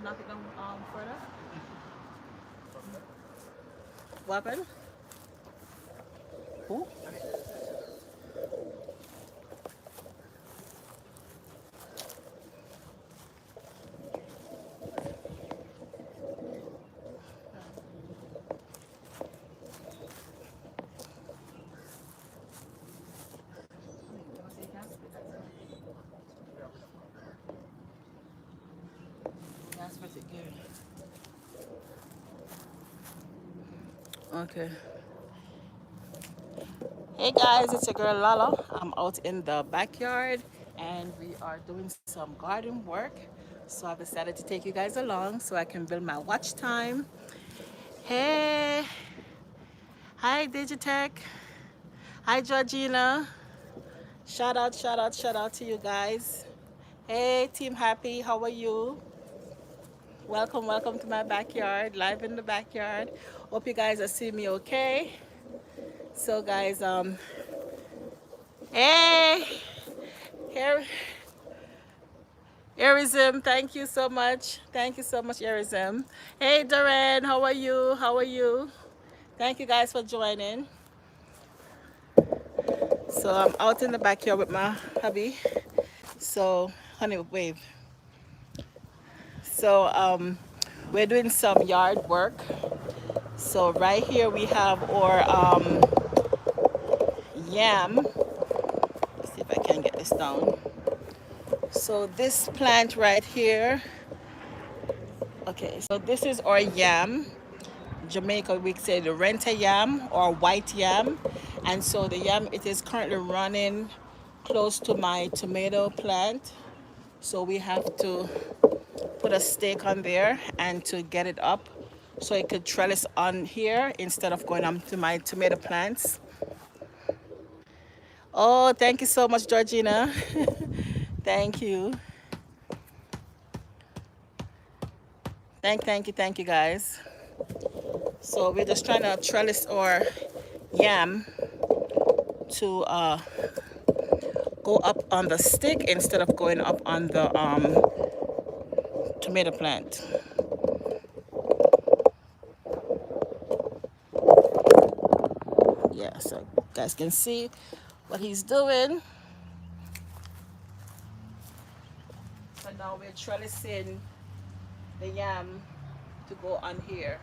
Knock it down further. What happened? Who? That's pretty good. Okay. Hey guys, it's your girl Lala. I'm out in the backyard and we are doing some garden work. So I've decided to take you guys along so I can build my watch time. Hey, hi Digitech. Hi Georgina. Shout out, shout out, shout out to you guys. Hey Team Happy, how are you? Welcome, welcome to my backyard, live in the backyard. Hope you guys are seeing me okay. So guys, hey, here, Erism, thank you so much. Thank you so much, Erism. Hey Darren, how are you? How are you? Thank you guys for joining. So I'm out in the backyard with my hubby. So, honey, wave. So we're doing some yard work. So right here we have our yam. Let's see if I can get this down. So this plant right here. Okay, so this is our yam. Jamaica we say the renta yam or white yam. And so the yam it is currently running close to my tomato plant. So we have to put a stake on there and to get it up so it could trellis on here instead of going on to my tomato plants. Oh, thank you so much, Georgina. Thank you. Thank you, guys. So we're just trying to trellis our yam to go up on the stick instead of going up on the tomato plant. Yeah, so you guys can see what he's doing. So now we're trellising the yam to go on here.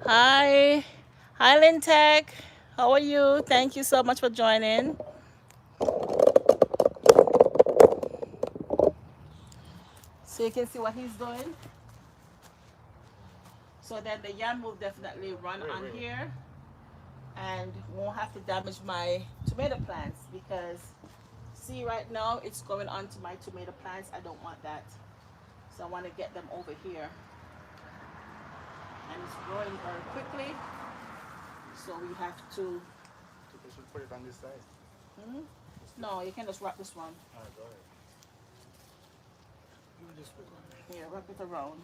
Hi, hi Lintech. How are you? Thank you so much for joining. So you can see what he's doing. So then the yam will definitely run on here and won't have to damage my tomato plants because see right now it's going onto my tomato plants. I don't want that. So I want to get them over here. And it's growing very quickly. So we have to. So we should put it on this side. Hmm? No, you can just wrap this one. Alright, go ahead. You just put it on there. Yeah, wrap it around.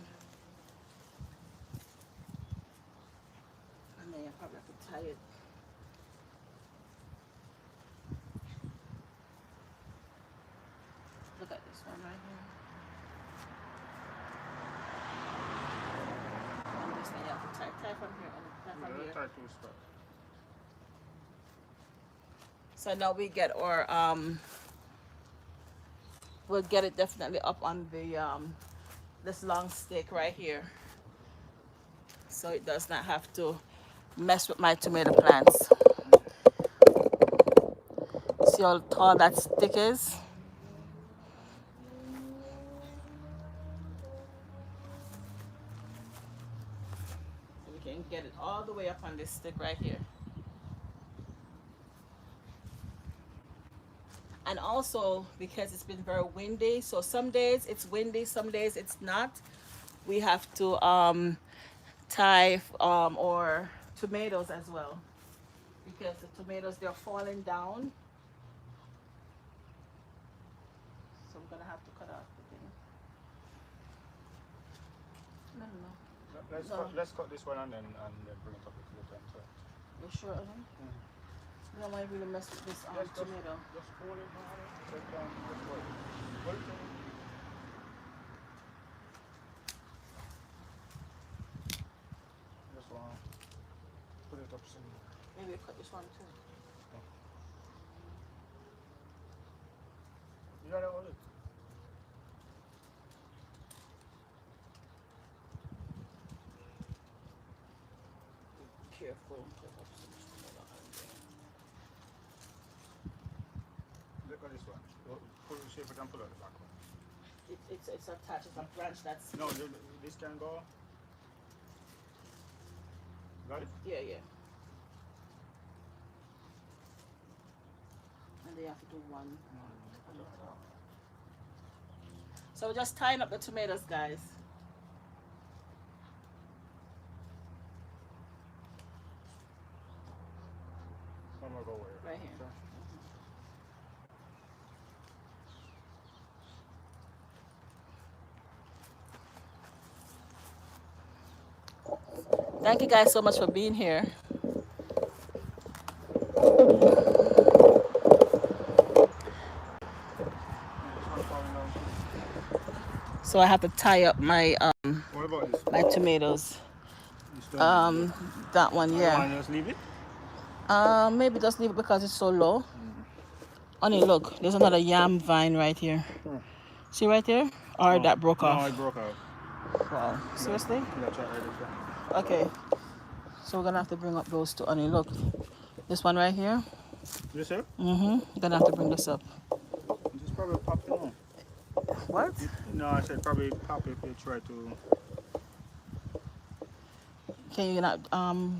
And then you probably have to tie it. Look at this one right here. And this one you have to tie from here and tie from here. Tie two spots. So now we get our we'll get it definitely up on the this long stick right here. So it does not have to mess with my tomato plants. See how tall that stick is? So we can get it all the way up on this stick right here. And also because it's been very windy, so some days it's windy, some days it's not. We have to tie or tomatoes as well because the tomatoes they're falling down. So I'm gonna have to cut off the thing. No, no, no. No. Let's cut this one and then bring it up a little time. So. You sure? You don't want to really mess with this tomato. Just hold it now. Just hold it. Hold it. Just want to put it up some. Maybe cut this one too. You gotta hold it. Careful. Look at this one. Pull the shape it and pull out the back one. It's attached. It's a branch that's. No, this can go. Got it? Yeah, yeah. And they have to do one on the top. So we're just tying up the tomatoes, guys. One more go where? Right here. Sure. Thank you guys so much for being here. So I have to tie up my What about this? my tomatoes. That one, You yeah. want to just leave it? Maybe just leave it because it's so low. Honey, look, there's another yam vine right here. See right there? Or that broke off? No, it broke out. Wow. Seriously? Yeah, try right Okay. So we're gonna have to bring up those two. Honey, look. This one right here. Yes, sir? You're gonna have to bring this up. Just probably pop it on. What? No, I said probably pop it if you try to. Can you not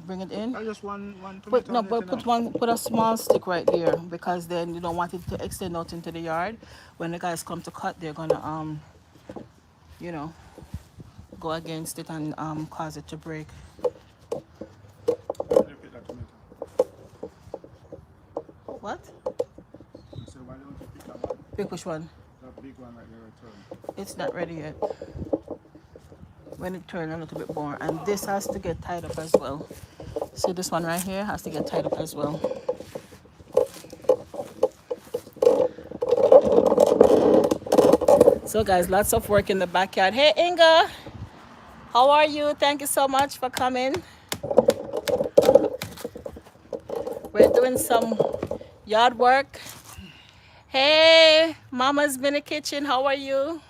bring it in? I just one Put tomato. put a small stick right there because then you don't want it to extend out into the yard. When the guys come to cut, they're gonna you know, go against it and cause it to break. Pick that tomato. What? So why don't you pick that one? Pick which one? That big one right there, return. It's not ready yet. When it turns a little bit more, and this has to get tied up as well. See, this one right here has to get tied up as well. So guys, lots of work in the backyard. Hey Inga, how are you? Thank you so much for coming. We're doing some yard work. Hey, Mama's been in the kitchen. How are you?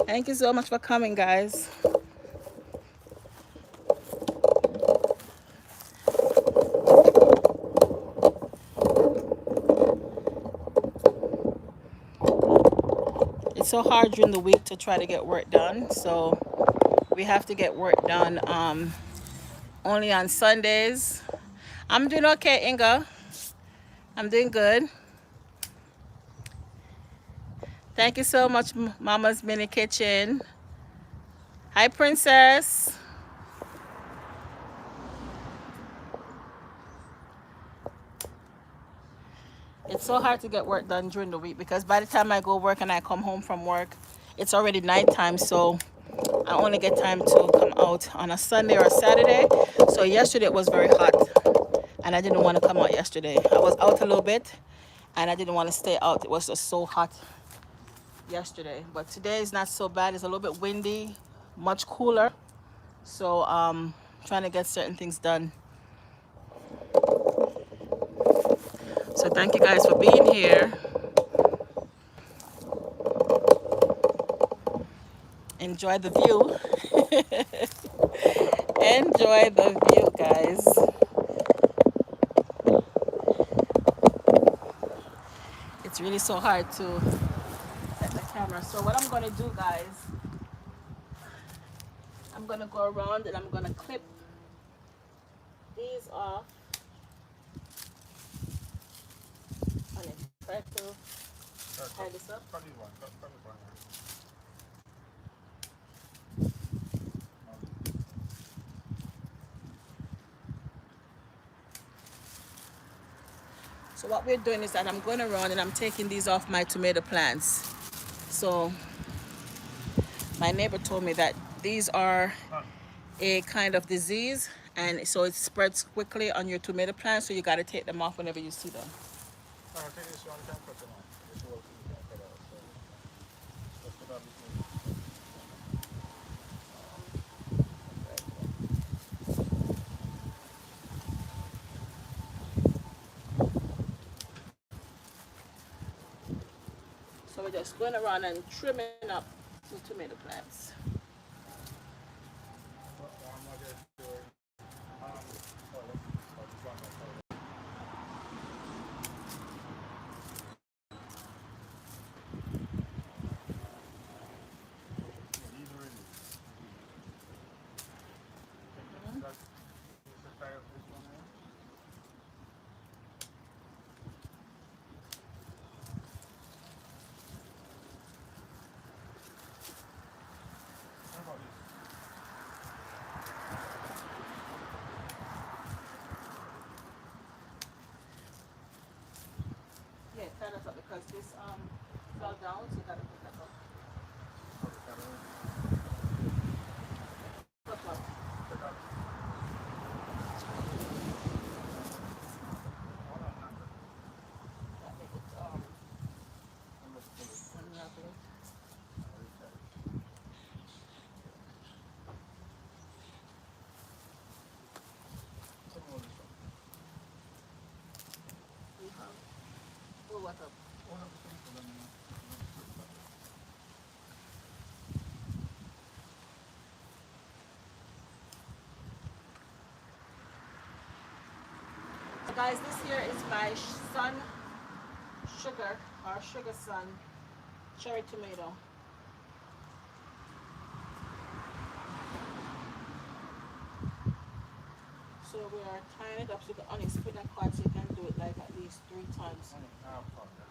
Thank you so much for coming, guys. It's so hard during the week to try to get work done, so we have to get work done only on Sundays. I'm doing okay, Inga. I'm doing good. Thank you so much, Mama's Mini Kitchen. Hi, Princess. It's so hard to get work done during the week because by the time I go work and I come home from work, it's already nighttime, so I only get time to come out on a Sunday or a Saturday. So yesterday it was very hot and I didn't want to come out yesterday. I was out a little bit and I didn't want to stay out. It was just so hot yesterday. But today is not so bad. It's a little bit windy, much cooler. So trying to get certain things done. So thank you guys for being here. Enjoy the view. Enjoy the view, guys. It's really so hard to set the camera. So what I'm gonna do, guys, I'm gonna go around and I'm gonna clip these off. And try to tie this up. So what we're doing is that I'm going around and I'm taking these off my tomato plants. So My neighbor told me that these are Huh. a kind of disease, and so it spreads quickly on your tomato plants, so you got to take them off whenever you see them. I think this one can cut them off. This whole thing can cut out. So let's put out this little stuff. So we're just going around and trimming up the tomato plants. One more there for toilet. Oh, this one more toilet. Yeah, these are ready. That's this is part of this one here. What about this? Yeah, tie that up because this fell down, so you got to put that up. Oh, the camera. Put up. Check out. Hold on, not that. That make it I'm gonna pull it. unravel. Okay. Some more this one. We have pull what up. Oh, no, this one, let me know. So guys, this here is my sun sugar, or sugar sun cherry tomato. So we are tying it up so you can only split that cord so you can do it like at least 3 times. Half part, yeah.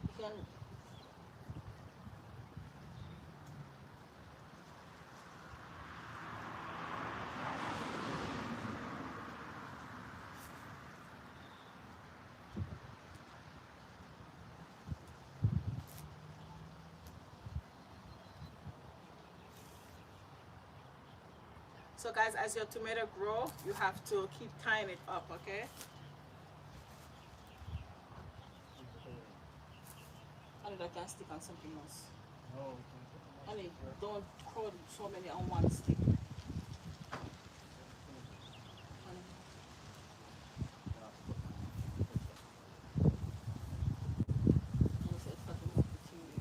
You can so guys, as your tomato grow, you have to keep tying it up, okay? Honey, that can stick on something else. No, we can put them on Honey, here. don't throw so many on one stick. Honey. Honey said cut them off between.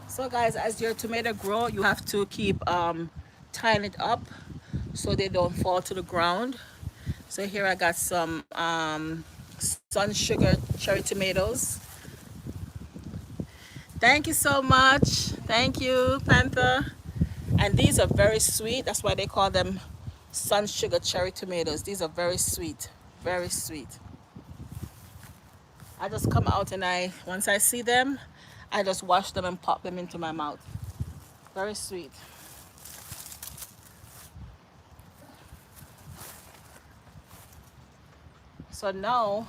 So guys, as your tomato grow, you have to keep tying it up so they don't fall to the ground. So here I got some sun sugar cherry tomatoes. Thank you so much. Thank you, Panther. And these are very sweet. That's why they call them sun sugar cherry tomatoes. These are very sweet. Very sweet. I just come out and once I see them, I just wash them and pop them into my mouth. Very sweet. So now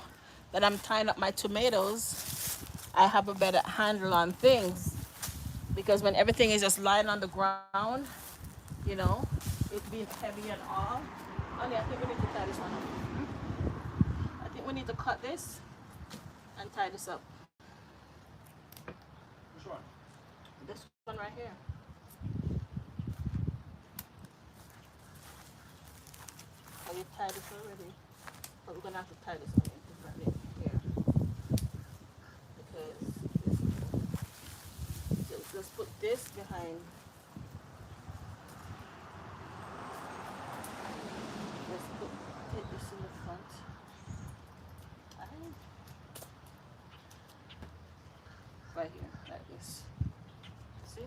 that I'm tying up my tomatoes, I have a better handle on things because when everything is just lying on the ground, you know, it being heavy and all. Honey, I think we need to tie this one up. I think we need to cut this and tie this up. Which one? This one right here. Have you tied this already? But we're gonna have to tie this one differently here because let's put this behind. Let's put this in the front. Alright. See?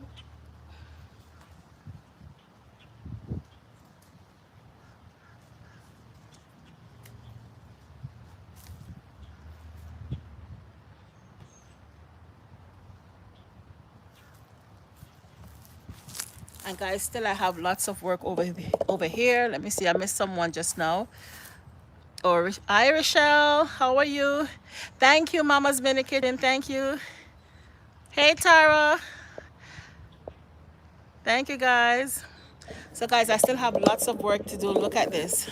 And guys, still I have lots of work over here. Let me see. I missed someone just now. Or hi Rochelle, how are you? Thank you, Mama's Mini Kitchen. Thank you. Hey Tara. Thank you guys. So guys, I still have lots of work to do. Look at this.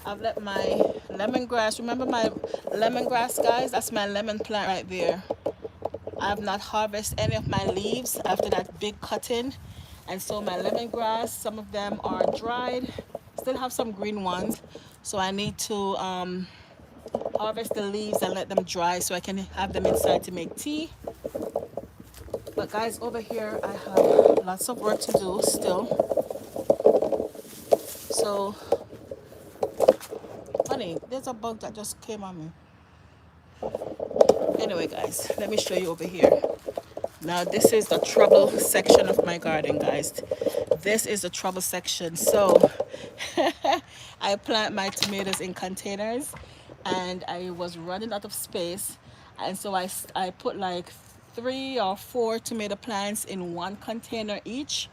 I've let my lemongrass. Remember my lemongrass, guys? That's my lemon plant right there. I have not harvested any of my leaves after that big cutting. And so my lemongrass, some of them are dried. Still have some green ones. So I need to harvest the leaves and let them dry so I can have them inside to make tea. But guys, over here I have lots of work to do still. So, funny, there's a bug that just came on me. Anyway, guys, let me show you over here. Now, this is the trouble section of my garden, guys. This is the trouble section. So, I plant my tomatoes in containers and I was running out of space. And so I put like 3 or 4 tomato plants in one container each.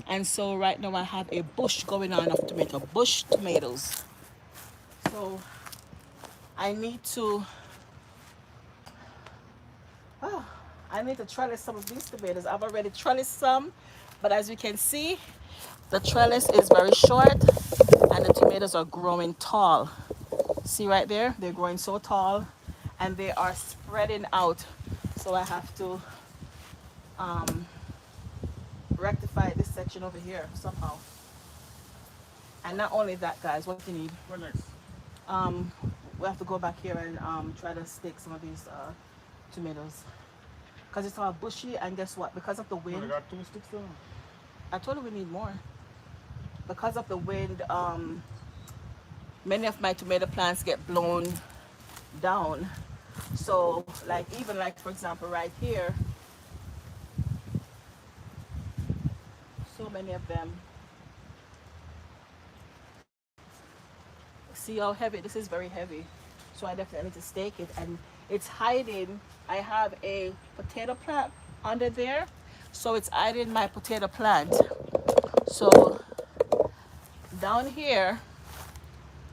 And so right now I have a bush going on of tomato, bush tomatoes. So I need to Oh, I need to trellis some of these tomatoes. I've already trellised some, but as you can see, the trellis is very short and the tomatoes are growing tall. See right there? They're growing so tall and they are spreading out. So I have to um, rectify this section over here somehow. And not only that, guys, what do you need? What next? Um, we have to go back here and try to stake some of these tomatoes. Because it's all bushy and guess what? Because of the Well, I wind, got 2 sticks there. I told you we need more. Because of the wind, many of my tomato plants get blown down. So, like even like for example, right here, so many of them. See how heavy? This is very heavy. So I definitely need to stake it, and it's hiding. I have a potato plant under there, so it's hiding my potato plant. So down here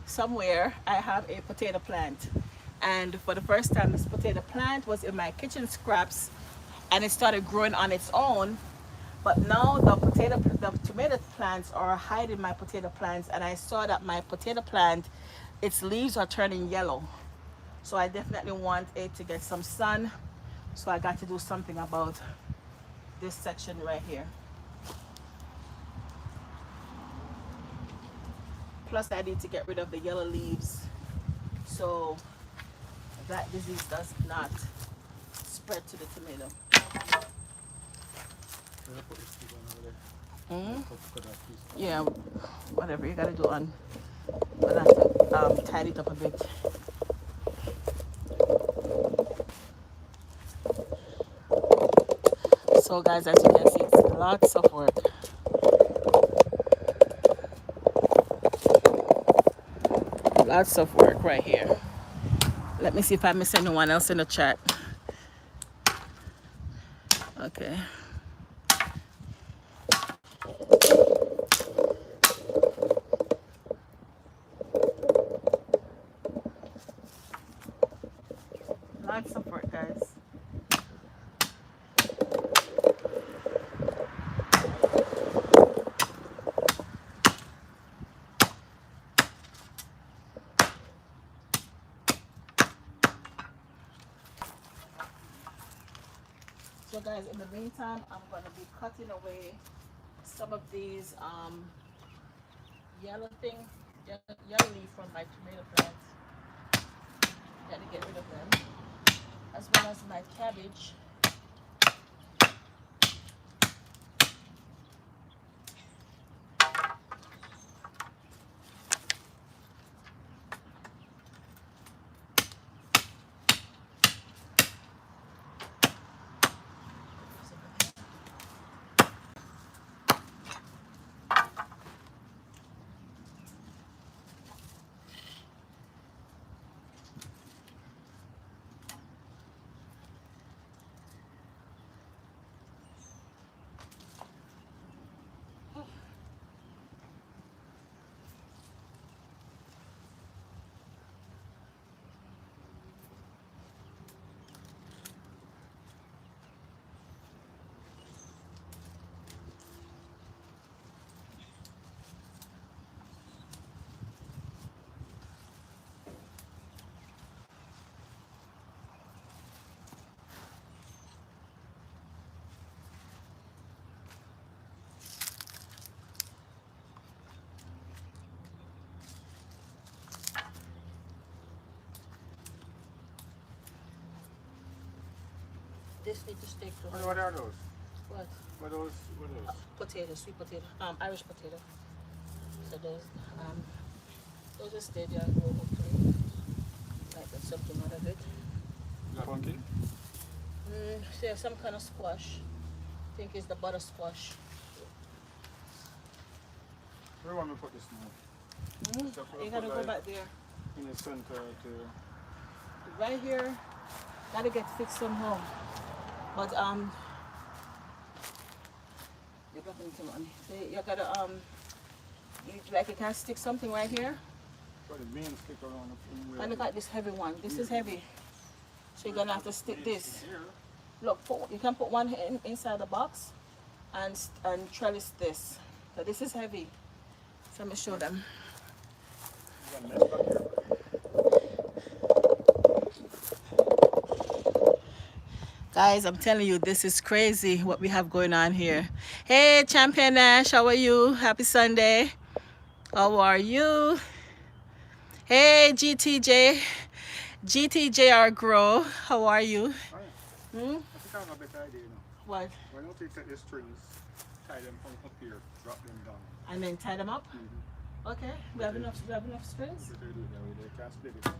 somewhere I have a potato plant, and for the first time this potato plant was in my kitchen scraps and it started growing on its own. But now the tomato plants are hiding my potato plants, and I saw that my potato plant, its leaves are turning yellow. So I definitely want it to get some sun, so I got to do something about this section right here. Plus I need to get rid of the yellow leaves so that disease does not spread to the tomato. Can I put this stick on over there? Mm? Cut that piece. Yeah, whatever you gotta do on, but I have to tidy it up a bit. So guys, as you can see, it's lots of work. Lots of work right here. Let me see if I miss anyone else in the chat. Okay. Lots of work, guys. So guys, in the meantime, I'm going to be cutting away some of these yellow thing, yellow leaf from my tomato plants. Got to get rid of them, as well as my cabbage. This need to stick to What her. are those? What? What are those? Potato, sweet potato. Irish potato. So um those will stay there and grow hopefully. Might get something out of it. Is that pumpkin? So some kind of squash. I think it's the butter squash. Where want me to put this now? So You put gotta go like back there. in the center to. Right here. Gotta get fixed somehow. But you're dropping some money. So you gotta like you can stick something right here. Put the beans stick around the And look at this heavy one. This is heavy. So you're gonna have to stick this. here. Look, you can put one inside the box and trellis this. So this is heavy. So let me show them. You got mess back here. Guys, I'm telling you, this is crazy what we have going on here. Hey, Champion Ash, how are you? Happy Sunday. How are you? Hey, GTJ. GTJR Grow, how are you? Alright. Hmm? I think I have a better idea now. What? Why don't you take the strings, tie them from up here, drop them down. And then tie them up? Okay, we have enough strings? Better do it that way, they can't split it.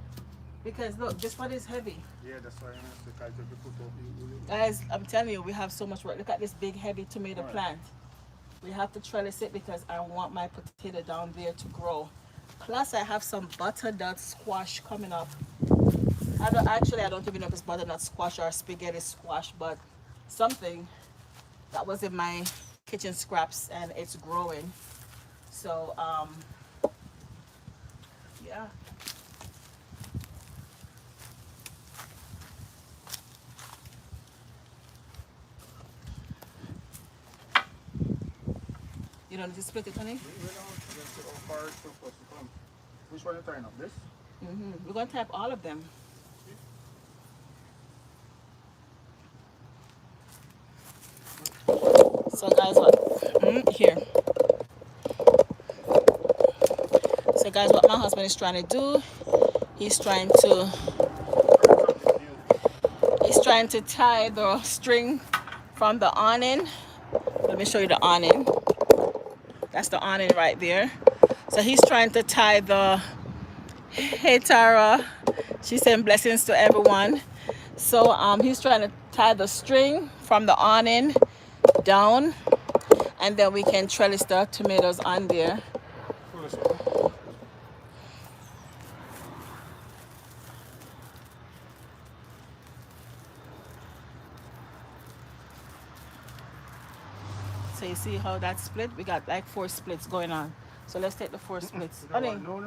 Because look, this one is heavy. Yeah, that's why I have to tie to put up you. Guys, I'm telling you, we have so much work. Look at this big heavy tomato plant. We have to trellis it because I want my potato down there to grow. Plus I have some butternut squash coming up. I don't even know if it's butternut squash or spaghetti squash, but something that was in my kitchen scraps and it's growing. So yeah. You don't need to split it, honey? Which one are you tying up? This? We're going to type all of them. So guys, what? Here. So guys, what my husband is trying to do, he's trying to tie the string from the awning. Let me show you the awning. That's the awning right there. So he's trying to tie the, hey Tara, she's saying blessings to everyone. So he's trying to tie the string from the awning down, and then we can trellis the tomatoes on there. So you see how that's split? We got like 4 splits going on. So let's take the 4 splits. Honey. No.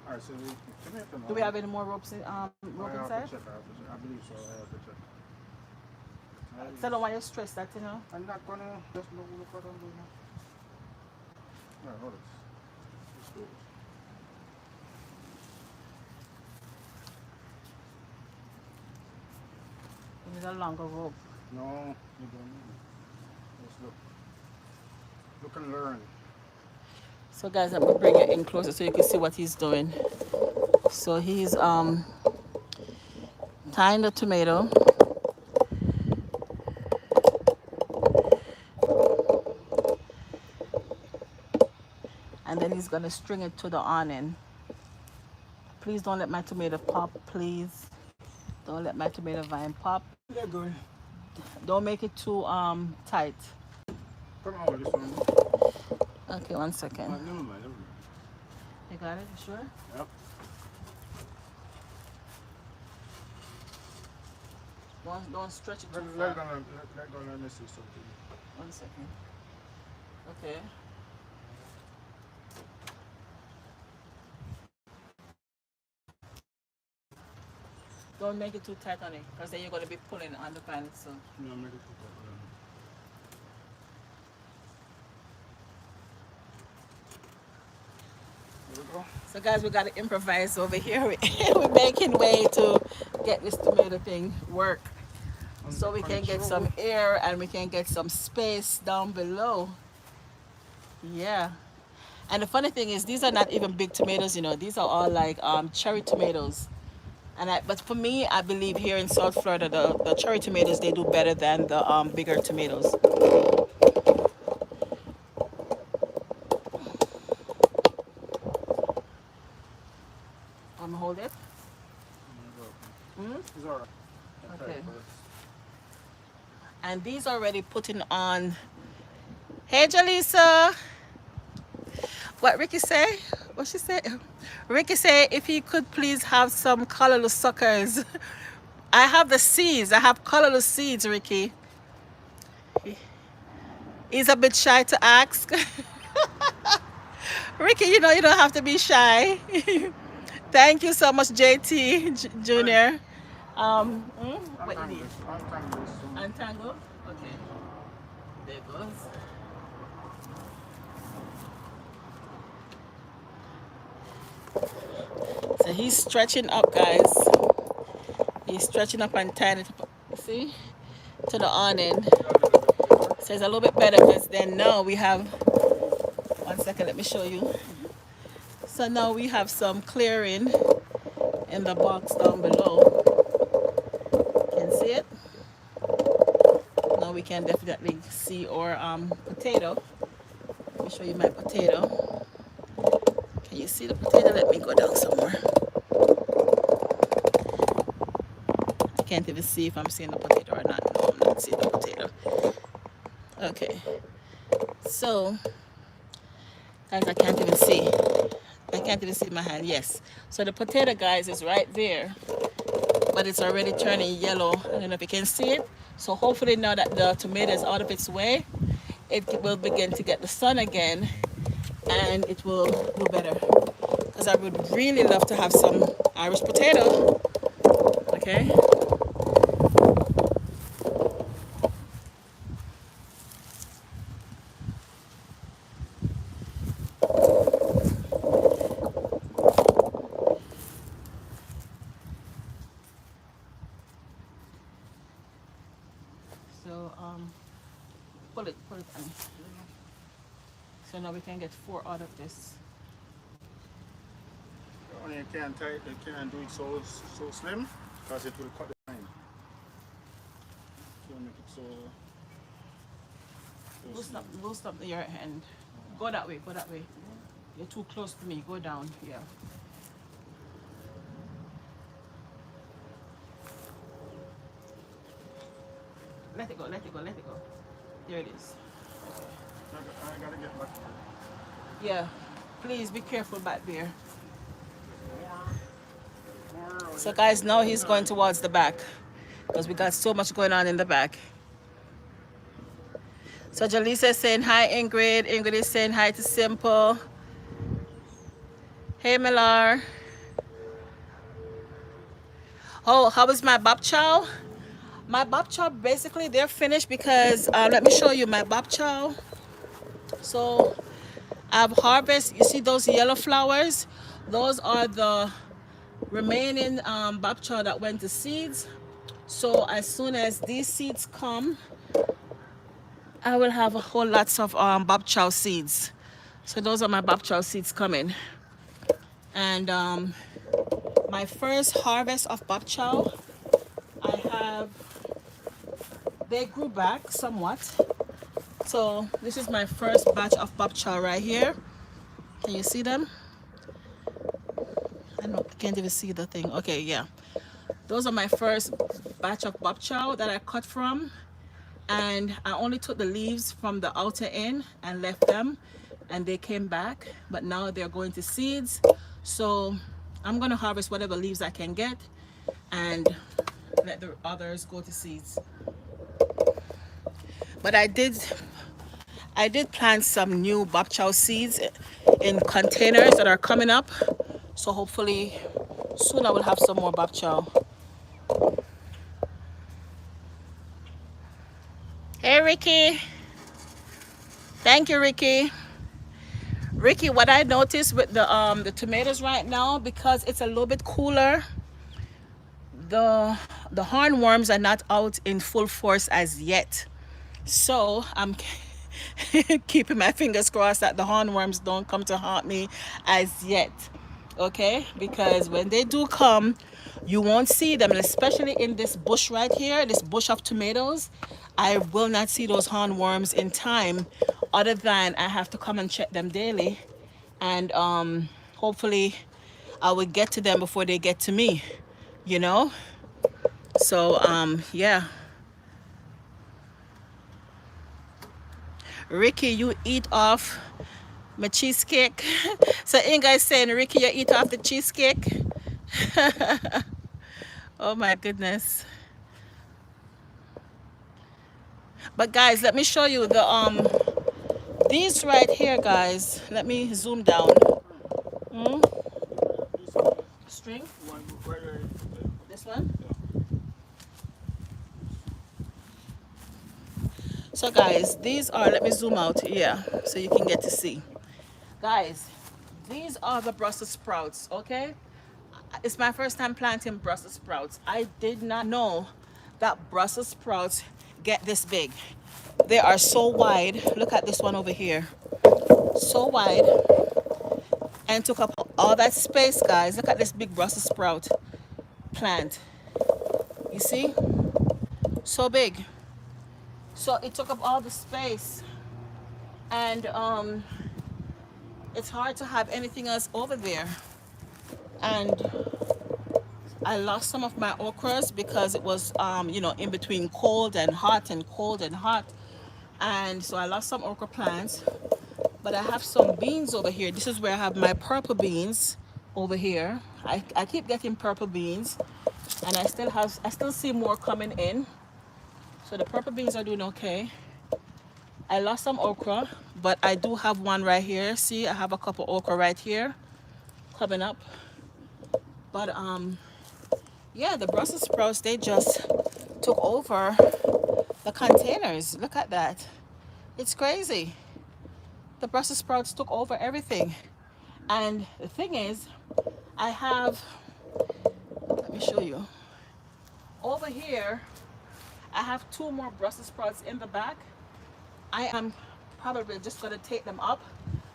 Alright, so Do we have any more ropes in, rope inside? I believe so. I have to check. So I don't want you to stress that, you know. I'm not gonna just look what I'm doing now. Alright, hold it. Let's do it. We need a longer rope. No, you don't need it. Let's look. Look and learn. So guys, I'm gonna bring it in closer so you can see what he's doing. So he's tying the tomato. And then he's gonna string it to the awning. Please don't let my tomato pop, please. Don't let my tomato vine pop. They're good. Don't make it too tight. Come on with this one. Okay, 1 second. Never mind. You got it? You sure? Yep. Don't stretch it too Let far. go, let me see something. 1 second. Okay. Don't make it too tight on it, because then you're going to be pulling on the pan. So No, make it too tight. There we go. So guys, we got to improvise over here. We're making way to get this tomato thing work, so we can get some air and we can get some space down below. Yeah. And the funny thing is, these are not even big tomatoes, you know. These are all like cherry tomatoes. But for me, I believe here in South Florida, the cherry tomatoes they do better than the bigger tomatoes. Hold it. It's alright. Okay. And these already putting on. Hey, Jalisa. What Ricky say? What she say? Ricky say if he could please have some colorless suckers. I have the seeds. I have colorless seeds, Ricky. He's a bit shy to ask. Ricky, you know you don't have to be shy. Thank you so much, JT Junior. What you need? Untangle? Okay. There it goes. So he's stretching up, guys. He's stretching up and tying it up, see, to the awning. So it's a little bit better because then now we have, 1 second, let me show you. So now we have some clearing in the box down below. You can see it. Now we can definitely see our potato. Let me show you my potato. Can you see the potato? Let me go down somewhere. I can't even see if I'm seeing the potato or not. No, I'm not seeing the potato. Okay. So, guys, I can't even see. I can't even see my hand. Yes. So the potato, guys, is right there. But it's already turning yellow. I don't know if you can see it. So hopefully now that the tomato is out of its way, it will begin to get the sun again and it will do better. Because I would really love to have some Irish potato. Okay. So pull it on. So now we can get 4 out of this. Only you can't do it so slim because it will cut the line. So make it so Loosen up your hand. Go that way, go that way. You're too close to me. Go down. Yeah. Let it go, let it go, let it go. There it is. I gotta get back. Yeah. Please be careful back there. So guys, now he's going towards the back because we got so much going on in the back. So Jaleesa is saying hi, Ingrid. Ingrid is saying hi to Simple. Hey, Millar. Oh, how was my bap chow? My bap chow, basically, they're finished because, let me show you my bap chow. So, I've harvested, you see those yellow flowers? Those are the remaining bap chow that went to seeds. So, as soon as these seeds come, I will have a whole lots of bap chow seeds. So, those are my bap chow seeds coming. And my first harvest of bap chow, they grew back somewhat. So this is my first batch of bap chow right here. Can you see them? I can't even see the thing. Okay, yeah. Those are my first batch of bap chow that I cut from. And I only took the leaves from the outer end and left them. And they came back. But now they're going to seeds. So I'm going to harvest whatever leaves I can get. And let the others go to seeds. But I did plant some new bap chow seeds in containers that are coming up. So hopefully soon I will have some more bap chow. Hey Ricky. Thank you, Ricky. Ricky, what I noticed with the tomatoes right now, because it's a little bit cooler, the hornworms are not out in full force as yet. So keeping my fingers crossed that the hornworms don't come to haunt me as yet. Okay, because when they do come, you won't see them, and especially in this bush right here, this bush of tomatoes. I will not see those hornworms in time, other than I have to come and check them daily, and hopefully I will get to them before they get to me, you know. So yeah. Ricky, you eat off my cheesecake. So Inga is saying, Ricky, you eat off the cheesecake. Oh my goodness. But guys, let me show you the these right here, guys. Let me zoom down. Hmm? This one, String. one right there. This one. Yeah. So guys, these are, let me zoom out, yeah, so you can get to see. Guys, these are the Brussels sprouts, okay? It's my first time planting Brussels sprouts. I did not know that Brussels sprouts get this big. They are so wide. Look at this one over here. So wide, and took up all that space, guys. Look at this big Brussels sprout plant. You see? So big. So it took up all the space, and it's hard to have anything else over there. And I lost some of my okras because it was, you know, in between cold and hot and cold and hot. And so I lost some okra plants. But I have some beans over here. This is where I have my purple beans over here. I keep getting purple beans, and I still see more coming in. So the purple beans are doing okay. I lost some okra, but I do have one right here. See, I have a couple okra right here coming up. But yeah, the Brussels sprouts, they just took over the containers. Look at that. It's crazy. The Brussels sprouts took over everything. And the thing is, I have, let me show you. Over here, I have two more Brussels sprouts in the back. I am probably just gonna take them up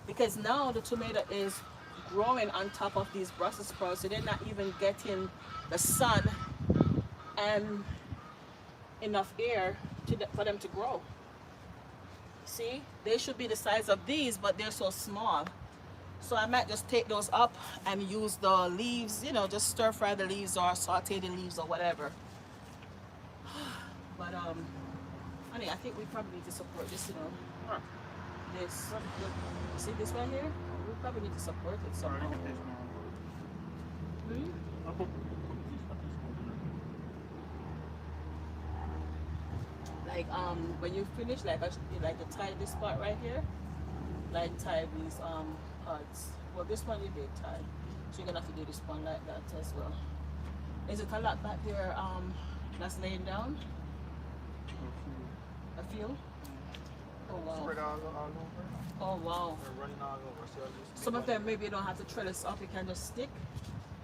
because now the tomato is growing on top of these Brussels sprouts, so they're not even getting the sun and enough air for them to grow. See, they should be the size of these, but they're so small. So I might just take those up and use the leaves, you know, just stir fry the leaves or saute the leaves or whatever. But honey, I think we probably need to support this, you know. Ah, This, see this right here? We probably need to support it sorry, somehow. I can taste more. Hmm? I'll put this at this one. Like when you finish, like like to tie this part right here, like tie these parts. Well, this one you did tie, so you're gonna have to do this one like that as well. Is it a lot back there that's laying down? A few? Oh wow. Spread all over. Oh wow. They're running all over. So I'll just Some of them maybe you don't have to trellis up, you can just stick.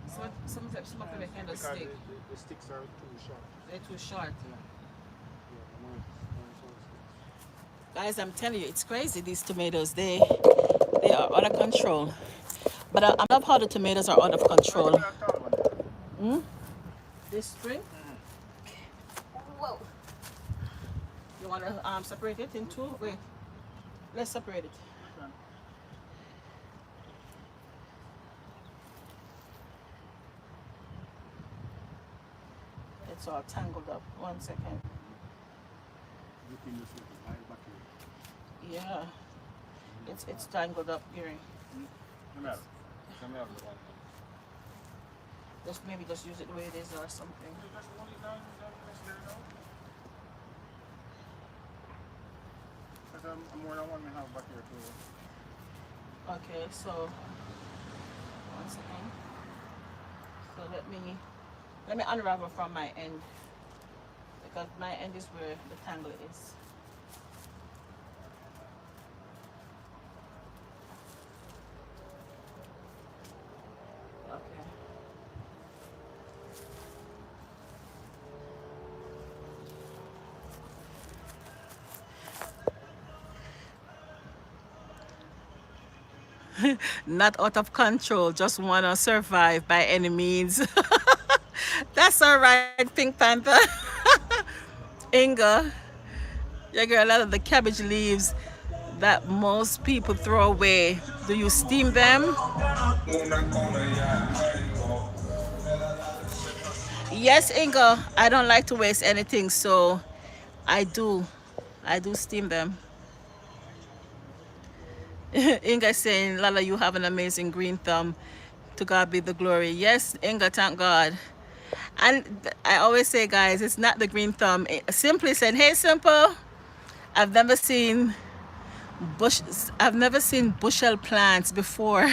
Some of them you can just because stick. the sticks are too short. They're too short. Yeah. Yeah, Guys, I'm telling you, it's crazy. These tomatoes, they are out of control. But I love how the tomatoes are out of control. Hmm? This string? Whoa. You want to separate it in two? Wait, let's separate it. It's all tangled up. 1 second. Yeah, it's tangled up here. Just maybe just use it the way it is or something. I'm more than one and a half back here too. Okay, so 1 second. So let me unravel from my end because my end is where the tangle is. Okay. Not out of control, just wanna survive by any means. That's all right, Pink Panther. Inga, you got a lot of the cabbage leaves that most people throw away. Do you steam them? Yes, Inga. I don't like to waste anything, so I do. I do steam them. Inga saying, Lala, you have an amazing green thumb. To God be the glory. Yes, Inga, thank God. And I always say, guys, it's not the green thumb. Simply said, hey, Simple, I've never seen bush. I've never seen bushel plants before.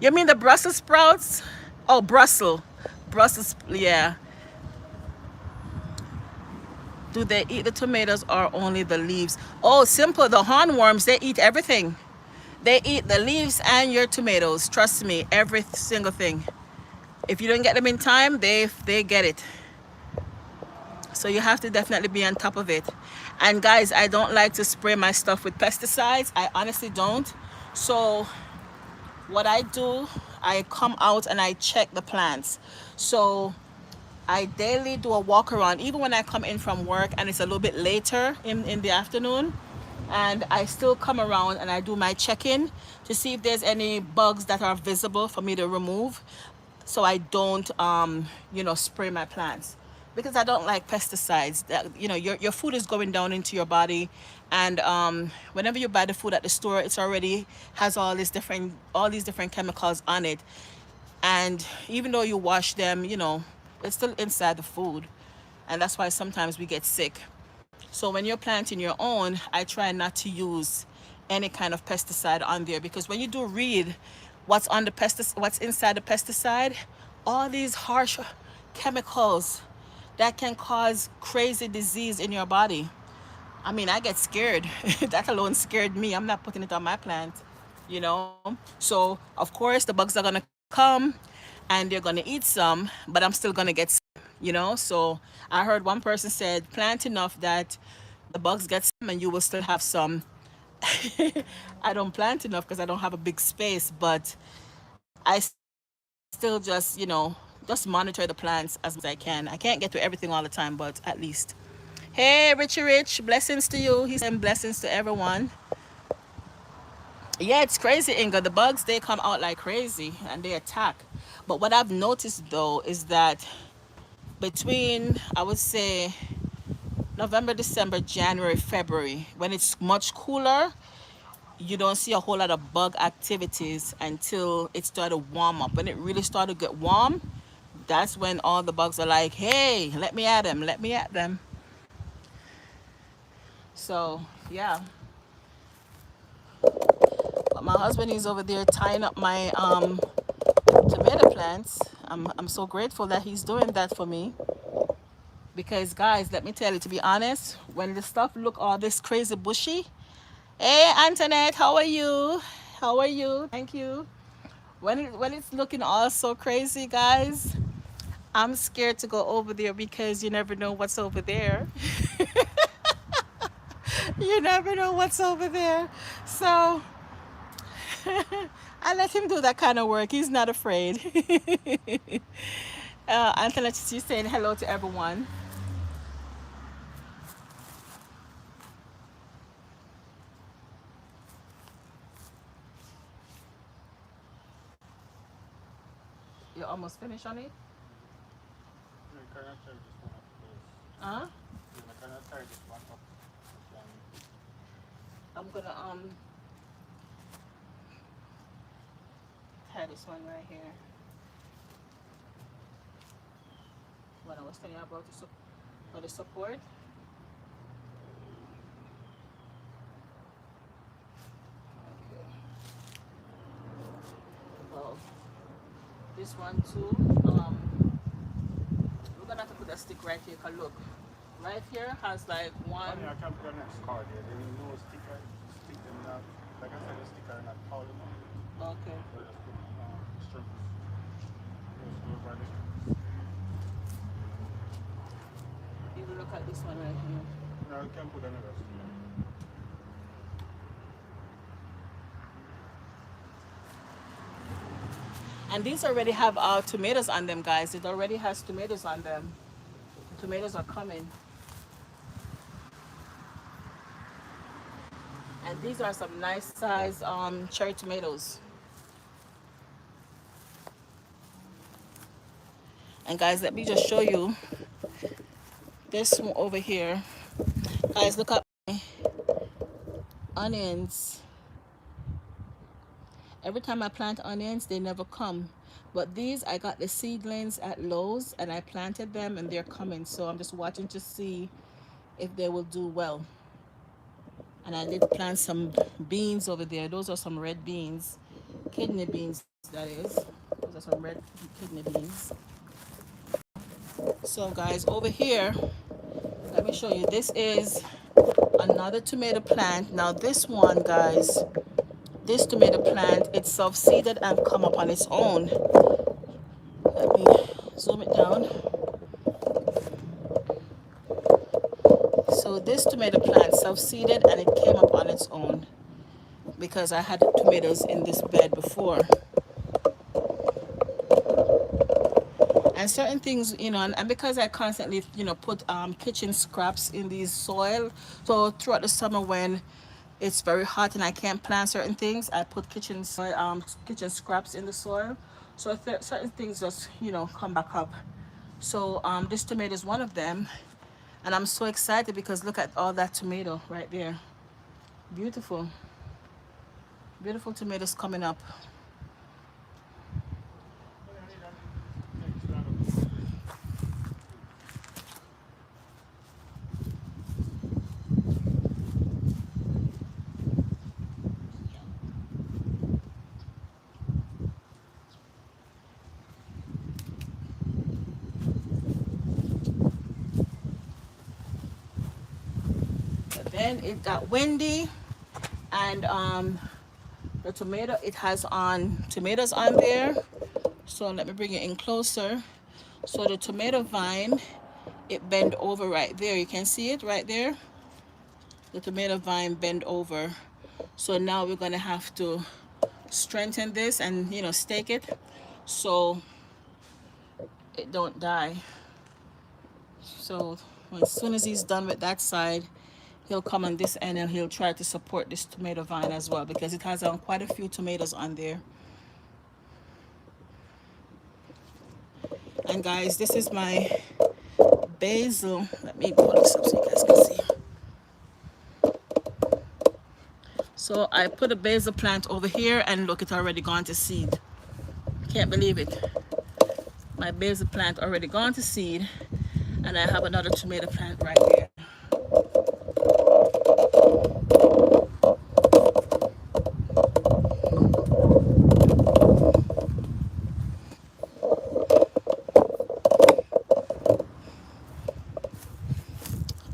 You mean the Brussels sprouts? Oh, Brussels. Yeah. Do they eat the tomatoes or only the leaves? Oh, Simple. The hornworms, they eat everything. They eat the leaves and your tomatoes. Trust me, every single thing. If you don't get them in time, they get it. So you have to definitely be on top of it. And guys, I don't like to spray my stuff with pesticides. I honestly don't. So what I do, I come out and I check the plants. So I daily do a walk around, even when I come in from work and it's a little bit later in the afternoon. And I still come around and I do my check-in to see if there's any bugs that are visible for me to remove, so I don't spray my plants, because I don't like pesticides. That, your food is going down into your body, and whenever you buy the food at the store, it's already has all these different chemicals on it. And even though you wash them, it's still inside the food, and that's why sometimes we get sick. So when you're planting your own, I try not to use any kind of pesticide on there, because when you do read what's inside the pesticide, all these harsh chemicals that can cause crazy disease in your body. I mean, I get scared. That alone scared me. I'm not putting it on my plant, you know. So of course the bugs are gonna come and they're gonna eat some, but I'm still gonna get sick. So I heard one person said plant enough that the bugs get some and you will still have some. I don't plant enough because I don't have a big space, but I still just monitor the plants as much as I can. I can't get to everything all the time, but at least. Hey, Richie Rich, blessings to you. He's saying blessings to everyone. Yeah, it's crazy, Inga. The bugs, they come out like crazy and they attack. But what I've noticed though is that between, I would say, November, December, January, February, when it's much cooler, you don't see a whole lot of bug activities until it started to warm up. When it really started to get warm, that's when all the bugs are like, hey, let me at them, let me at them. So, yeah. But my husband is over there tying up my tomato plants. I'm so grateful that he's doing that for me. Because guys, let me tell you, to be honest, when the stuff look all this crazy bushy, hey Antoinette, how are you? How are you? Thank you. When it's looking all so crazy, guys, I'm scared to go over there because you never know what's over there. You never know what's over there. So I let him do that kind of work. He's not afraid. Antoinette, she's saying hello to everyone. You're almost finished on it? You cannot tell this one up because Huh? you cannot tie this one up. I'm gonna tie this one right here. What I was telling you about for the support. Okay. Well, this one too. We're gonna have to put a stick right here. Cause look, right here has like one. Funny, I can put a next card here. There is no sticker. Stick them not. Like I said, the sticker not tall enough. Okay. So just put strips. Just go over the strips. You look at this one right here. Now you can put another strip. And these already have tomatoes on them, guys. It already has tomatoes on them. The tomatoes are coming. And these are some nice size cherry tomatoes. And guys, let me just show you this one over here. Guys, look at my onions. Every time I plant onions, they never come. But these, I got the seedlings at Lowe's and I planted them and they're coming. So I'm just watching to see if they will do well. And I did plant some beans over there. Those are some red beans, kidney beans, that is. Those are some red kidney beans. So, guys, over here, let me show you. This is another tomato plant. Now, this one, guys, this tomato plant, it's self-seeded and come up on its own. Let me zoom it down. So this tomato plant self-seeded and it came up on its own because I had tomatoes in this bed before. And certain things, and because I constantly, put kitchen scraps in these soil. So throughout the summer when it's very hot and I can't plant certain things, I put kitchen scraps in the soil. So certain things just, come back up. So this tomato is one of them. And I'm so excited because look at all that tomato right there. Beautiful. Beautiful tomatoes coming up. But then it got windy and the tomato, it has tomatoes on there. So let me bring it in closer. So the tomato vine, it bent over right there. You can see it right there. The tomato vine bent over. So now we're gonna have to strengthen this and stake it so it don't die. So as soon as he's done with that side, he'll come on this end and he'll try to support this tomato vine as well because it has quite a few tomatoes on there. And guys, this is my basil. Let me pull this up so you guys can see. So I put a basil plant over here and look, it's already gone to seed. Can't believe it. My basil plant already gone to seed and I have another tomato plant right there.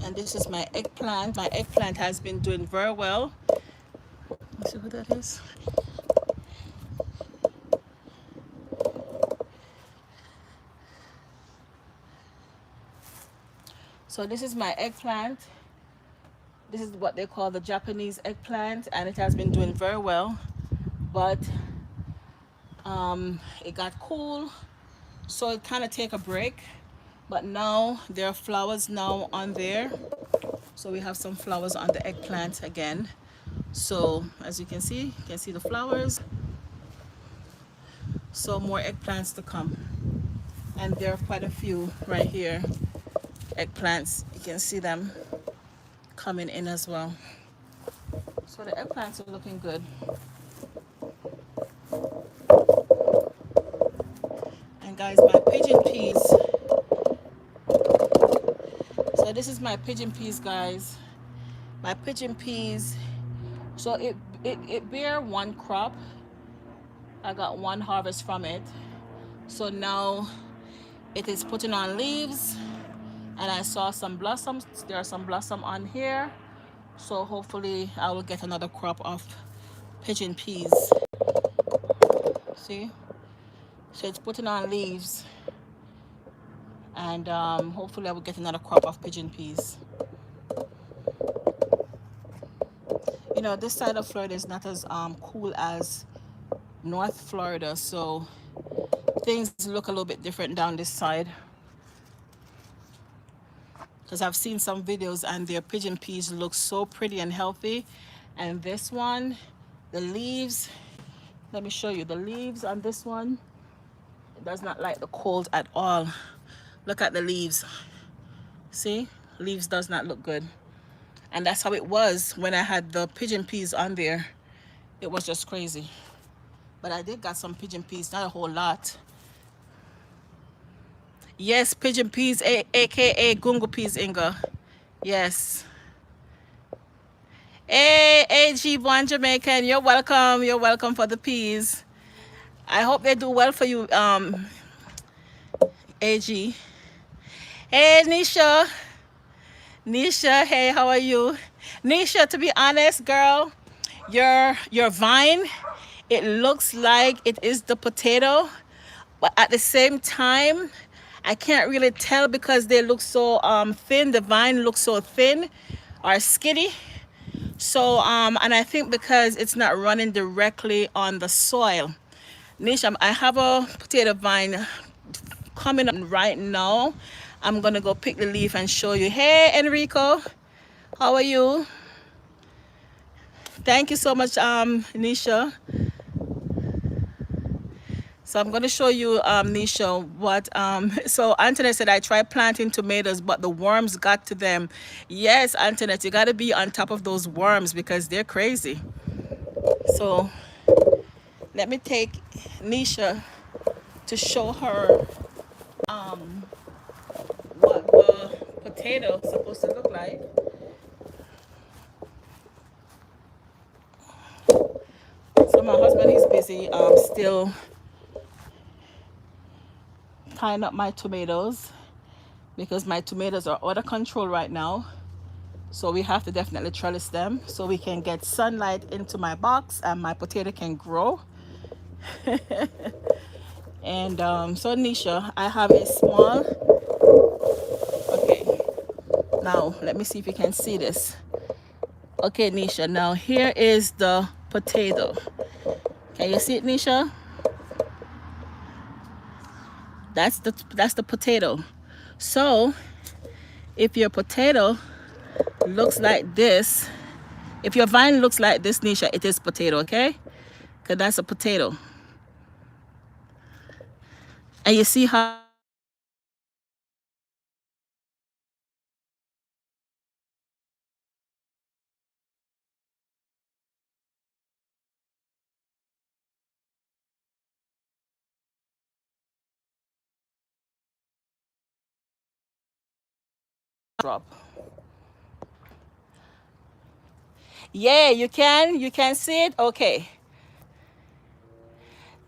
And this is my eggplant. My eggplant has been doing very well. Let's see what that is. So this is my eggplant. This is what they call the Japanese eggplant and it has been doing very well. But it got cool, so it kind of take a break. But now there are flowers now on there. So we have some flowers on the eggplant again. So as you can see the flowers. So more eggplants to come. And there are quite a few right here. Eggplants, you can see them coming in as well. So the eggplants are looking good. And guys, my pigeon peas. So this is my pigeon peas, guys. My pigeon peas. So it bear one crop. I got one harvest from it. So now it is putting on leaves and I saw some blossoms. There are some blossom on here. So hopefully I will get another crop of pigeon peas. See? So it's putting on leaves and hopefully I will get another crop of pigeon peas. This side of Florida is not as cool as North Florida, so things look a little bit different down this side, because I've seen some videos and their pigeon peas look so pretty and healthy. And this one, the leaves, let me show you the leaves on this one. It does not like the cold at all. Look at the leaves. See? Leaves does not look good. And that's how it was when I had the pigeon peas on there. It was just crazy. But I did got some pigeon peas, not a whole lot. Yes, pigeon peas, aka gungo peas, Inga. Yes. Hey, AG1 Jamaican, you're welcome. You're welcome for the peas. I hope they do well for you, AG. Hey, Nisha. Nisha, hey, how are you? Nisha, to be honest, girl, your vine, it looks like it is the potato, but at the same time, I can't really tell because they look so thin. The vine looks so thin or skinny. So and I think because it's not running directly on the soil. Nisha, I have a potato vine coming up right now. I'm gonna go pick the leaf and show you. Hey, Enrico, how are you? Thank you so much, Nisha. So I'm going to show you, Nisha, what, so Antoinette said, I tried planting tomatoes, but the worms got to them. Yes, Antoinette, you got to be on top of those worms because they're crazy. So let me take Nisha to show her what the potato is supposed to look like. So my husband is busy still tying up my tomatoes because my tomatoes are out of control right now. So we have to definitely trellis them so we can get sunlight into my box and my potato can grow. And so Nisha, I have a small, okay, now let me see if you can see this. Okay, Nisha, now here is the potato. Can you see it, Nisha? That's the potato. So if your potato looks like this, if your vine looks like this, Nisha, it is potato, okay? Because that's a potato. And you see how drop. Yeah, you can see it. Okay.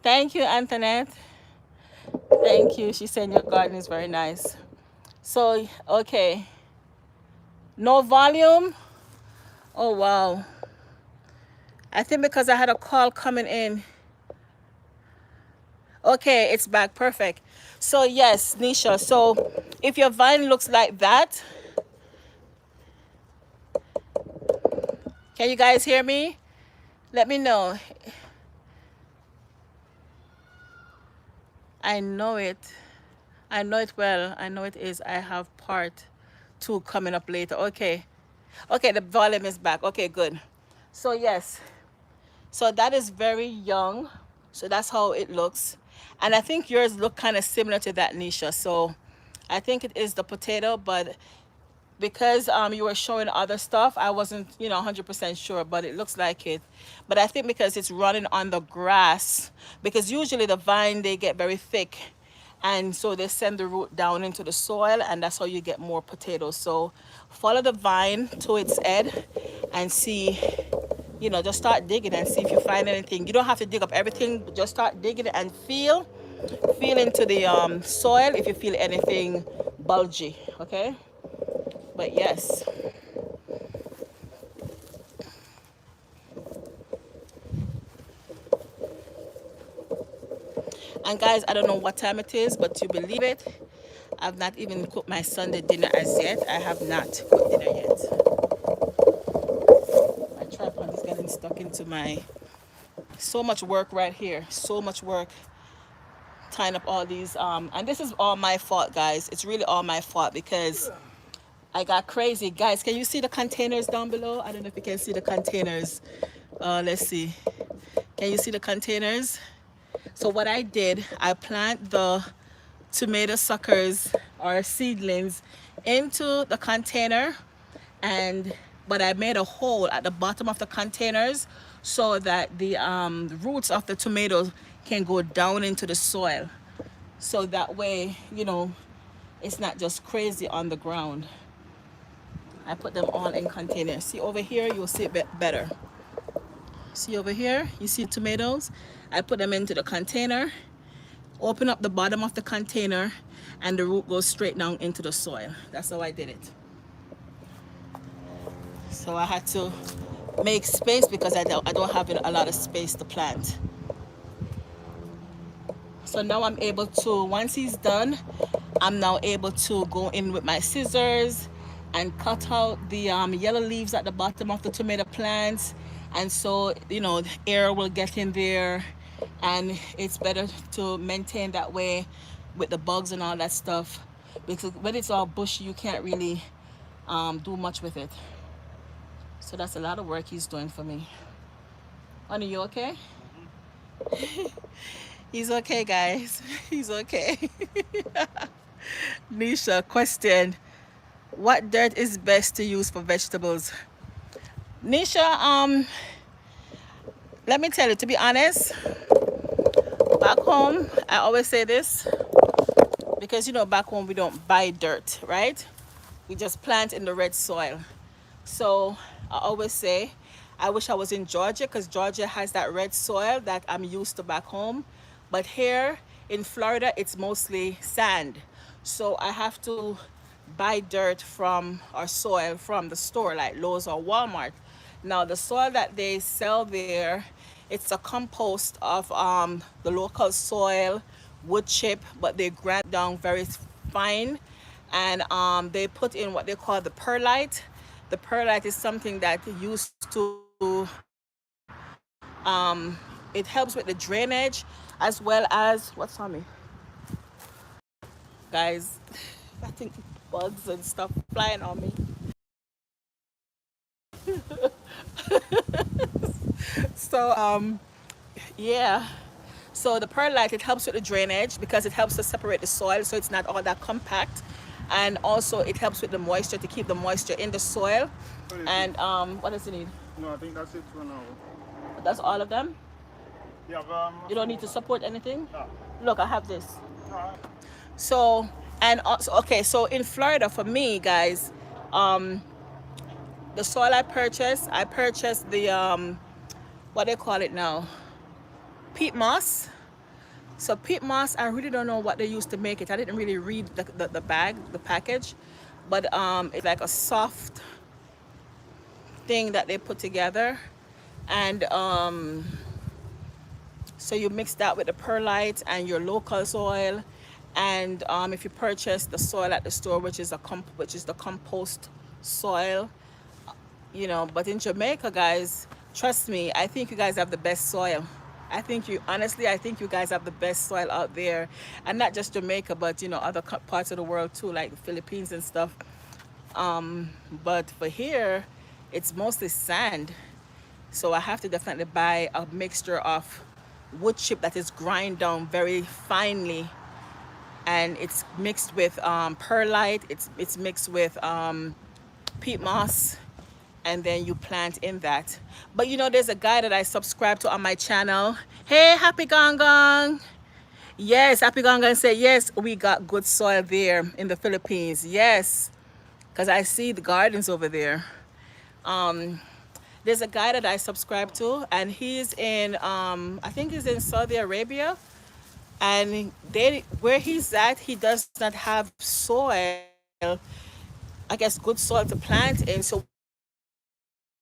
Thank you, Antoinette. Thank you. She said your garden is very nice. So, okay. No volume. Oh, wow. I think because I had a call coming in. Okay, it's back. Perfect. So, yes, Nisha. So, if your vine looks like that, can you guys hear me? Let me know. I know it. I know it well. I know it is. I have part two coming up later. Okay. Okay, the volume is back. Okay, good. So, yes. So, that is very young. So, that's how it looks. And I think yours look kind of similar to that, Nisha. So, I think it is the potato, but because you were showing other stuff, I wasn't 100% sure, but it looks like it. But I think because it's running on the grass, because usually the vine, they get very thick, and so they send the root down into the soil, and that's how you get more potatoes. So follow the vine to its head and see, just start digging and see if you find anything. You don't have to dig up everything, but just start digging and feel into the soil if you feel anything bulgy. Okay, but yes. And guys, I don't know what time it is, but to believe it, I've not even cooked my Sunday dinner as yet. I have not cooked dinner yet. My tripod is getting stuck into my, so much work right here. So much work. tying up all these and this is all my fault, guys. It's really all my fault because I got crazy. Guys, can you see the containers down below? I don't know if you can see the containers. Let's see. Can you see the containers? So what I did, I plant the tomato suckers or seedlings into the container, and but I made a hole at the bottom of the containers so that the roots of the tomatoes can go down into the soil. So that way, it's not just crazy on the ground. I put them all in containers. See over here, you'll see it better. See over here, you see tomatoes? I put them into the container, open up the bottom of the container, and the root goes straight down into the soil. That's how I did it. So I had to make space because I don't have a lot of space to plant. So now I'm able to, once he's done, I'm now able to go in with my scissors and cut out the yellow leaves at the bottom of the tomato plants. And so, the air will get in there, and it's better to maintain that way with the bugs and all that stuff, because when it's all bushy, you can't really do much with it. So that's a lot of work he's doing for me. Honey, you okay? He's okay, guys. He's okay. Nisha, question. What dirt is best to use for vegetables? Nisha, let me tell you, to be honest, back home, I always say this, because back home we don't buy dirt, right? We just plant in the red soil. So I always say, I wish I was in Georgia, because Georgia has that red soil that I'm used to back home. But here in Florida, it's mostly sand. So I have to buy dirt from our soil from the store, like Lowe's or Walmart. Now, the soil that they sell there, it's a compost of the local soil, wood chip, but they grind down very fine. And they put in what they call the perlite. The perlite is something that used to, it helps with the drainage, as well as, what's on me? Guys, I think bugs and stuff flying on me. So, yeah. So the perlite, it helps with the drainage because it helps to separate the soil so it's not all that compact. And also it helps with the moisture, to keep the moisture in the soil. And what does it need? No, I think that's it for now. That's all of them? Yeah, You don't need to support anything? no. Look, I have this. No. So, and also, okay, so in Florida, for me, guys, the soil I purchased the, what they call it now? Peat moss. So peat moss, I really don't know what they used to make it. I didn't really read the bag, the package, but it's like a soft thing that they put together, and so you mix that with the perlite and your local soil, and if you purchase the soil at the store, which is the compost soil, But in Jamaica, guys, trust me, I think you guys have the best soil. I think you guys have the best soil out there, and not just Jamaica, but other parts of the world too, like the Philippines and stuff. But for here, it's mostly sand, so I have to definitely buy a mixture of wood chip that is grind down very finely, and it's mixed with perlite. It's mixed with peat moss, and then you plant in that. But there's a guy that I subscribe to on my channel. Hey, Happy Gong Gong. Yes, Happy Gong Gong said, yes, we got good soil there in the Philippines. Yes, because I see the gardens over there. There's a guy that I subscribe to, and he's in, I think he's in Saudi Arabia. And where he's at, he does not have soil, I guess good soil to plant in. So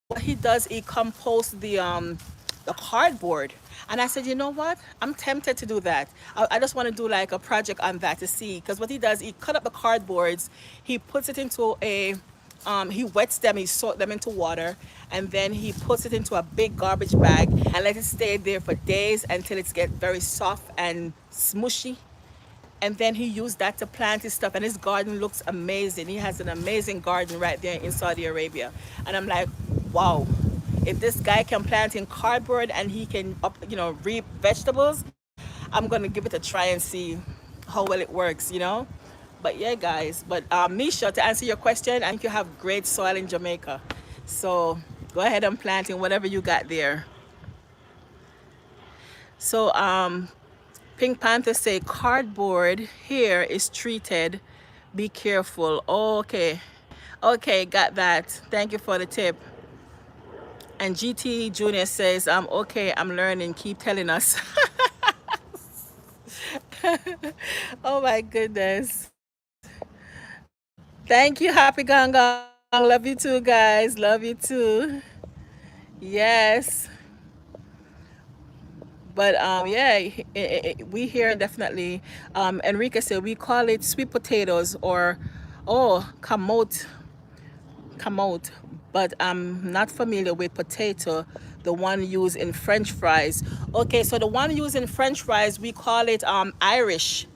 what he does, he composts the cardboard. And I said, you know what? I'm tempted to do that. I just want to do like a project on that to see. Because what he does, he cut up the cardboards, he puts it into a he wets them, he soaks them into water, and then he puts it into a big garbage bag and let it stay there for days until it's get very soft and smushy. And then he used that to plant his stuff, and his garden looks amazing. He has an amazing garden right there in Saudi Arabia. And I'm like, wow, if this guy can plant in cardboard and he can reap vegetables, I'm gonna give it a try and see how well it works. But yeah, guys. But Misha, to answer your question, I think you have great soil in Jamaica, so go ahead and plant in whatever you got there. So Pink Panther say cardboard here is treated. Be careful. Oh, okay. Okay, got that. Thank you for the tip. And GT Junior says, okay, I'm learning. Keep telling us. Oh my goodness. Thank you, Happy Gang Gang. Love you too, guys. Love you too. Yes. But yeah, we here definitely. Enrique said we call it sweet potatoes or camote, camote. But I'm not familiar with potato, the one used in French fries. Okay, so the one used in French fries, we call it Irish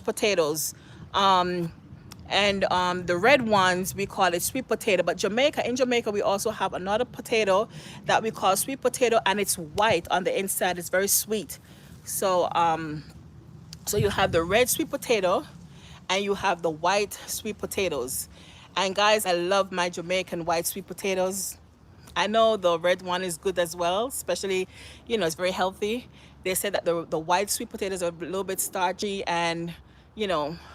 potatoes. Um, and the red ones we call it sweet potato. But in Jamaica we also have another potato that we call sweet potato, and it's white on the inside. It's very sweet. So you have the red sweet potato and you have the white sweet potatoes. And guys, I love my Jamaican white sweet potatoes. I know the red one is good as well, especially, it's very healthy. They said that the white sweet potatoes are a little bit starchy and,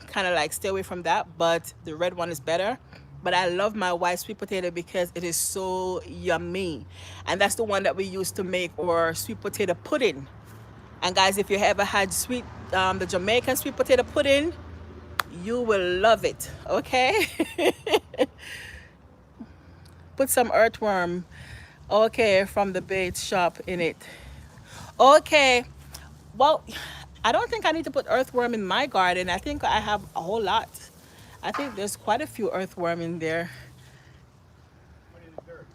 kind of like stay away from that, but the red one is better. But I love my white sweet potato because it is so yummy. And that's the one that we use to make our sweet potato pudding. And guys, if you ever had the Jamaican sweet potato pudding, you will love it. Okay. Put some earthworm, okay, from the bait shop in it. Okay. Well, I don't think I need to put earthworm in my garden. I think I have a whole lot. I think there's quite a few earthworm in there. What is the dirt?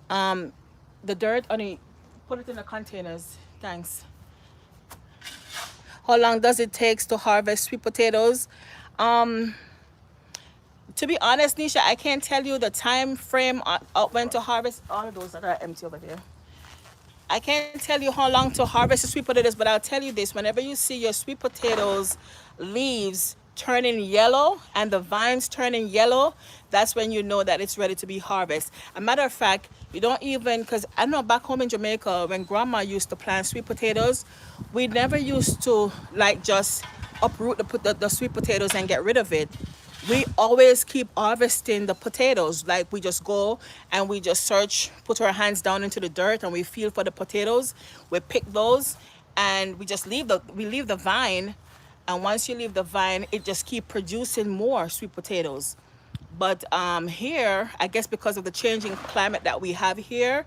Um, the dirt, only put it in the containers. Thanks. How long does it take to harvest sweet potatoes? Um, to be honest, Nisha, I can't tell you the time frame when to harvest all of those that are empty over there. I can't tell you how long to harvest the sweet potatoes, but I'll tell you this: whenever you see your sweet potatoes leaves turning yellow and the vines turning yellow, that's when you know that it's ready to be harvested. A matter of fact, you don't even, because I know back home in Jamaica, when grandma used to plant sweet potatoes, we never used to like just uproot the sweet potatoes and get rid of it. We always keep harvesting the potatoes. Like we just go and we just search, put our hands down into the dirt and we feel for the potatoes. We pick those and we just leave the vine. And once you leave the vine, it just keep producing more sweet potatoes. But here, I guess because of the changing climate that we have here,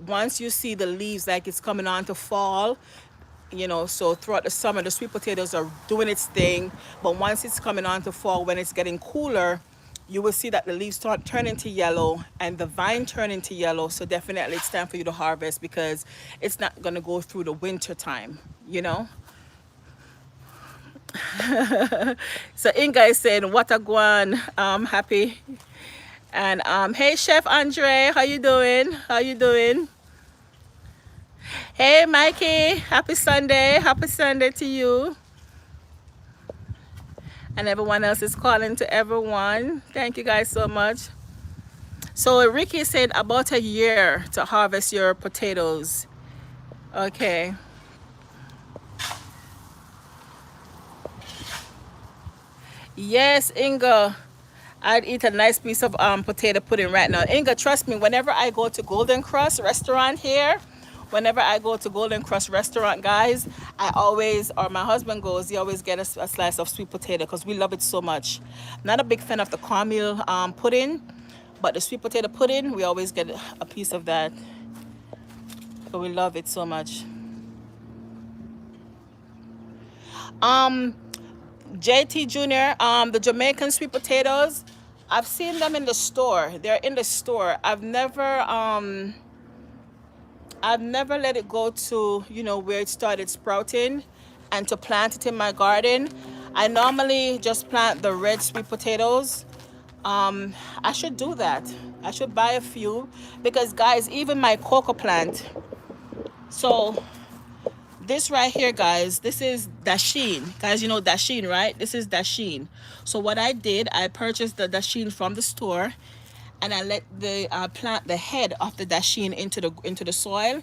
once you see the leaves like it's coming on to fall, so throughout the summer the sweet potatoes are doing its thing, but once it's coming on to fall, when it's getting cooler, you will see that the leaves start turning to yellow and the vine turn into yellow. So definitely it's time for you to harvest because it's not going to go through the winter time. So Inga is saying what a guan, happy. And hey Chef Andre, how you doing? Hey Mikey, happy Sunday to you. And everyone else is calling to everyone. Thank you guys so much. So Ricky said about a year to harvest your potatoes. Okay. Yes, Inga. I'd eat a nice piece of potato pudding right now. Inga, trust me, whenever I go to Golden Cross restaurant here, whenever I go to Golden Cross restaurant, guys, I always, or my husband goes, he always get a slice of sweet potato because we love it so much. Not a big fan of the cornmeal pudding, but the sweet potato pudding, we always get a piece of that. But we love it so much. Um, JT Jr., the Jamaican sweet potatoes, I've seen them in the store. They're in the store. I've never let it go to, where it started sprouting and to plant it in my garden. I normally just plant the red sweet potatoes. I should do that. I should buy a few because guys, even my cocoa plant. So this right here, guys, this is dasheen. Guys, you know dasheen, right? This is dasheen. So what I did, I purchased the dasheen from the store, and I let the plant the head of the dasheen into the soil.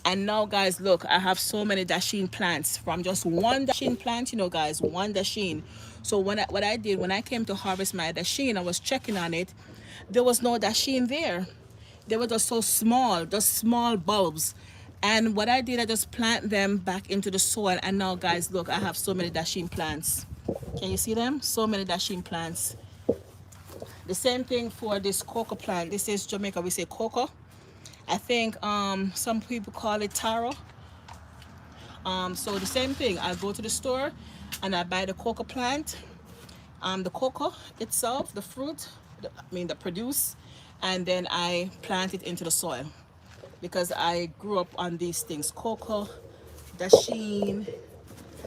And now, guys, look, I have so many dasheen plants from just one dasheen plant, guys, one dasheen. So what I did when I came to harvest my dasheen, I was checking on it. There was no dasheen there. They were just so small, just small bulbs. And what I did, I just plant them back into the soil. And now, guys, look, I have so many dasheen plants. Can you see them? So many dasheen plants. The same thing for this cocoa plant. This is Jamaica, we say cocoa. I think some people call it taro. So the same thing. I go to the store and I buy the cocoa plant, the cocoa itself, the fruit, the produce, and then I plant it into the soil because I grew up on these things: cocoa, dasheen.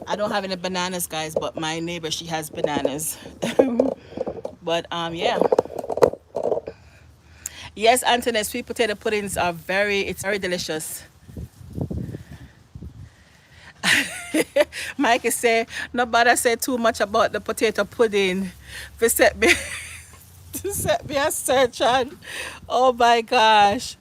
I don't have any bananas, guys, but my neighbor, she has bananas. But yeah. Yes, Antoinette, sweet potato puddings are it's very delicious. Mike is say nobody say too much about the potato pudding. To set me to set me a search on. Oh my gosh.